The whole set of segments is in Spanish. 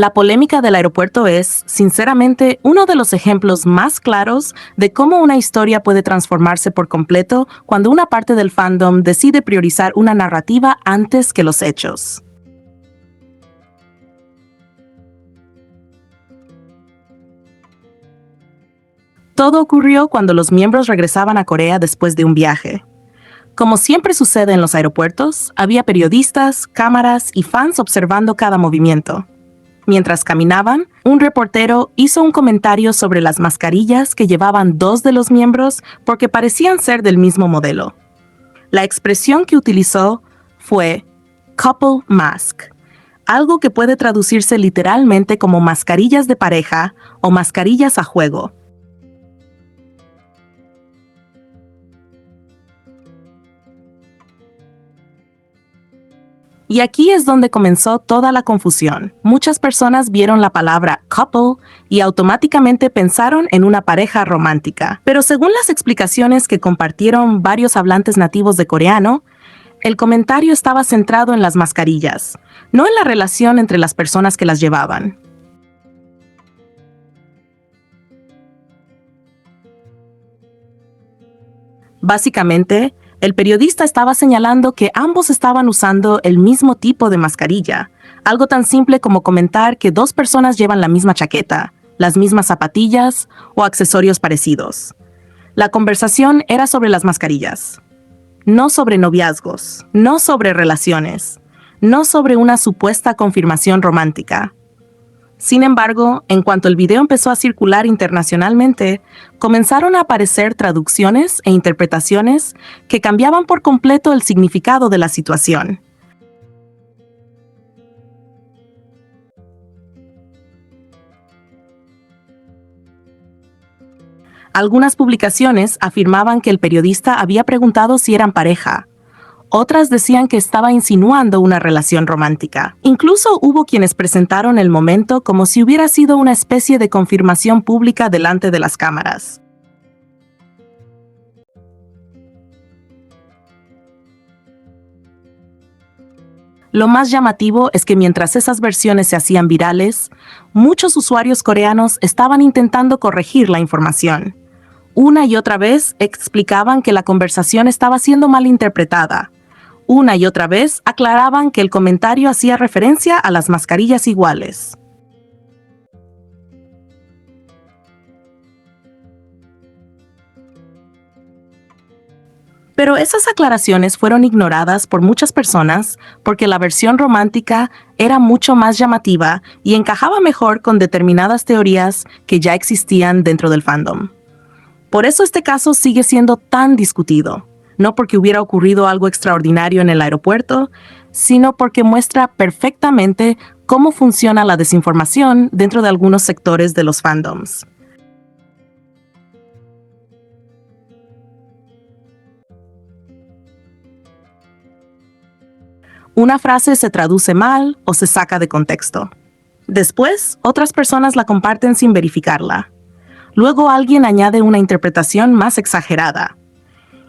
La polémica del aeropuerto es, sinceramente, uno de los ejemplos más claros de cómo una historia puede transformarse por completo cuando una parte del fandom decide priorizar una narrativa antes que los hechos. Todo ocurrió cuando los miembros regresaban a Corea después de un viaje. Como siempre sucede en los aeropuertos, había periodistas, cámaras y fans observando cada movimiento. Mientras caminaban, un reportero hizo un comentario sobre las mascarillas que llevaban dos de los miembros porque parecían ser del mismo modelo. La expresión que utilizó fue couple mask, algo que puede traducirse literalmente como mascarillas de pareja o mascarillas a juego. Y aquí es donde comenzó toda la confusión. Muchas personas vieron la palabra couple y automáticamente pensaron en una pareja romántica. Pero según las explicaciones que compartieron varios hablantes nativos de coreano, el comentario estaba centrado en las mascarillas, no en la relación entre las personas que las llevaban. Básicamente, el periodista estaba señalando que ambos estaban usando el mismo tipo de mascarilla, algo tan simple como comentar que dos personas llevan la misma chaqueta, las mismas zapatillas o accesorios parecidos. La conversación era sobre las mascarillas, no sobre noviazgos, no sobre relaciones, no sobre una supuesta confirmación romántica. Sin embargo, en cuanto el video empezó a circular internacionalmente, comenzaron a aparecer traducciones e interpretaciones que cambiaban por completo el significado de la situación. Algunas publicaciones afirmaban que el periodista había preguntado si eran pareja. Otras decían que estaba insinuando una relación romántica. Incluso hubo quienes presentaron el momento como si hubiera sido una especie de confirmación pública delante de las cámaras. Lo más llamativo es que mientras esas versiones se hacían virales, muchos usuarios coreanos estaban intentando corregir la información. Una y otra vez explicaban que la conversación estaba siendo malinterpretada. Una y otra vez aclaraban que el comentario hacía referencia a las mascarillas iguales. Pero esas aclaraciones fueron ignoradas por muchas personas porque la versión romántica era mucho más llamativa y encajaba mejor con determinadas teorías que ya existían dentro del fandom. Por eso este caso sigue siendo tan discutido. No porque hubiera ocurrido algo extraordinario en el aeropuerto, sino porque muestra perfectamente cómo funciona la desinformación dentro de algunos sectores de los fandoms. Una frase se traduce mal o se saca de contexto. Después, otras personas la comparten sin verificarla. Luego alguien añade una interpretación más exagerada.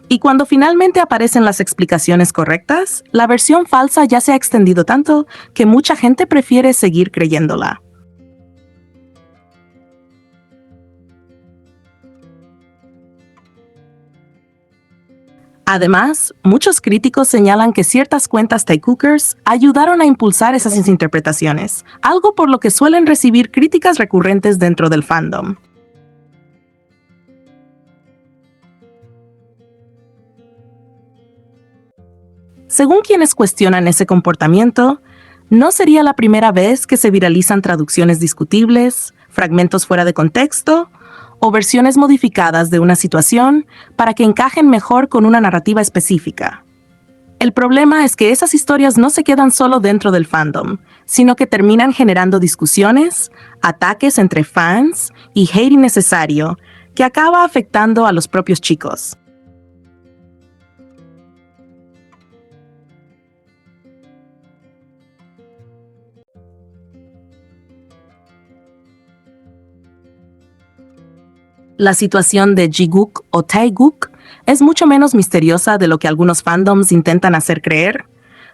Y cuando finalmente aparecen las explicaciones correctas, la versión falsa ya se ha extendido tanto que mucha gente prefiere seguir creyéndola. Además, muchos críticos señalan que ciertas cuentas Taekookers ayudaron a impulsar esas interpretaciones, algo por lo que suelen recibir críticas recurrentes dentro del fandom. Según quienes cuestionan ese comportamiento, no sería la primera vez que se viralizan traducciones discutibles, fragmentos fuera de contexto o versiones modificadas de una situación para que encajen mejor con una narrativa específica. El problema es que esas historias no se quedan solo dentro del fandom, sino que terminan generando discusiones, ataques entre fans y hate innecesario que acaba afectando a los propios chicos. La situación de Jiguk o Taeguk es mucho menos misteriosa de lo que algunos fandoms intentan hacer creer,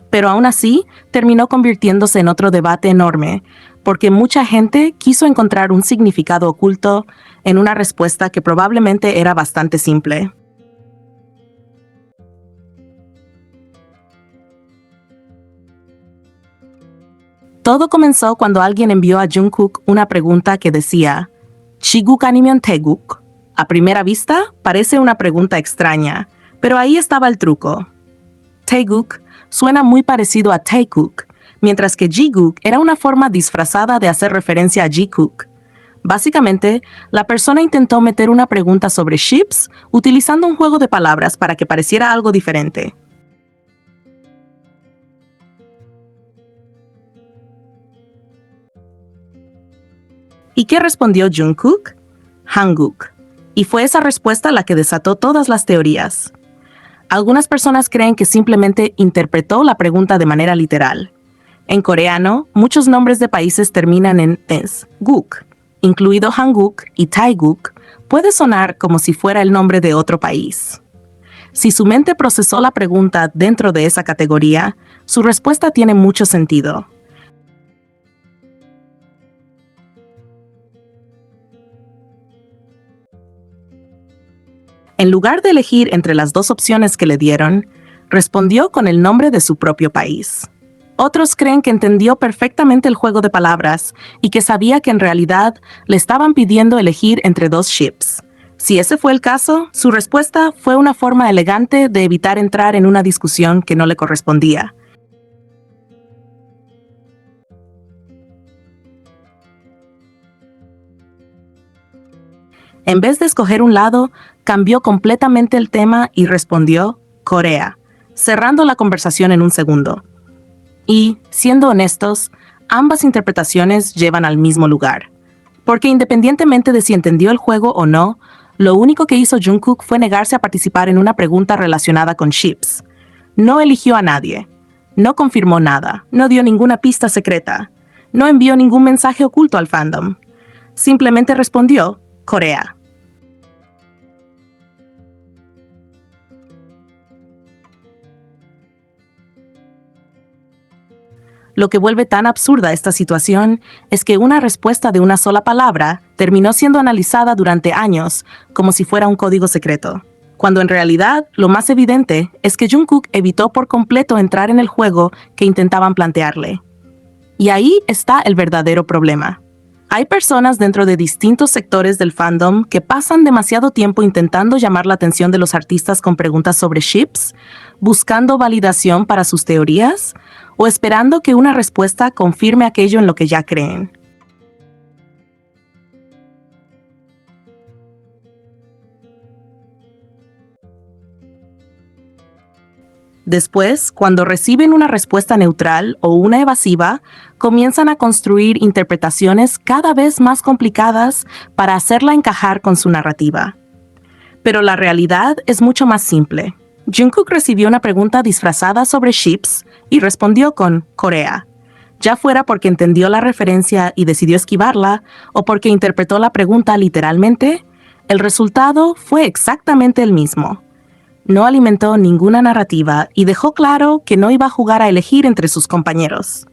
pero aún así terminó convirtiéndose en otro debate enorme, porque mucha gente quiso encontrar un significado oculto en una respuesta que probablemente era bastante simple. Todo comenzó cuando alguien envió a Jungkook una pregunta que decía, "Chiguk a니면 Taeguk?". A primera vista, parece una pregunta extraña, pero ahí estaba el truco. Taeguk suena muy parecido a Taekook, mientras que Jiguk era una forma disfrazada de hacer referencia a Jikook. Básicamente, la persona intentó meter una pregunta sobre ships utilizando un juego de palabras para que pareciera algo diferente. ¿Y qué respondió Jungkook? Hanguk. Y fue esa respuesta la que desató todas las teorías. Algunas personas creen que simplemente interpretó la pregunta de manera literal. En coreano, muchos nombres de países terminan en es, guk, incluido Hanguk y Taeguk, puede sonar como si fuera el nombre de otro país. Si su mente procesó la pregunta dentro de esa categoría, su respuesta tiene mucho sentido. En lugar de elegir entre las dos opciones que le dieron, respondió con el nombre de su propio país. Otros creen que entendió perfectamente el juego de palabras y que sabía que en realidad le estaban pidiendo elegir entre dos ships. Si ese fue el caso, su respuesta fue una forma elegante de evitar entrar en una discusión que no le correspondía. En vez de escoger un lado, cambió completamente el tema y respondió Corea, cerrando la conversación en un segundo. Y, siendo honestos, ambas interpretaciones llevan al mismo lugar. Porque independientemente de si entendió el juego o no, lo único que hizo Jungkook fue negarse a participar en una pregunta relacionada con ships. No eligió a nadie. No confirmó nada. No dio ninguna pista secreta. No envió ningún mensaje oculto al fandom. Simplemente respondió Corea. Lo que vuelve tan absurda esta situación es que una respuesta de una sola palabra terminó siendo analizada durante años como si fuera un código secreto, cuando en realidad lo más evidente es que Jungkook evitó por completo entrar en el juego que intentaban plantearle. Y ahí está el verdadero problema. Hay personas dentro de distintos sectores del fandom que pasan demasiado tiempo intentando llamar la atención de los artistas con preguntas sobre ships, buscando validación para sus teorías o esperando que una respuesta confirme aquello en lo que ya creen. Después, cuando reciben una respuesta neutral o una evasiva, comienzan a construir interpretaciones cada vez más complicadas para hacerla encajar con su narrativa. Pero la realidad es mucho más simple. Jungkook recibió una pregunta disfrazada sobre ships y respondió con Corea, ya fuera porque entendió la referencia y decidió esquivarla o porque interpretó la pregunta literalmente, el resultado fue exactamente el mismo. No alimentó ninguna narrativa y dejó claro que no iba a jugar a elegir entre sus compañeros.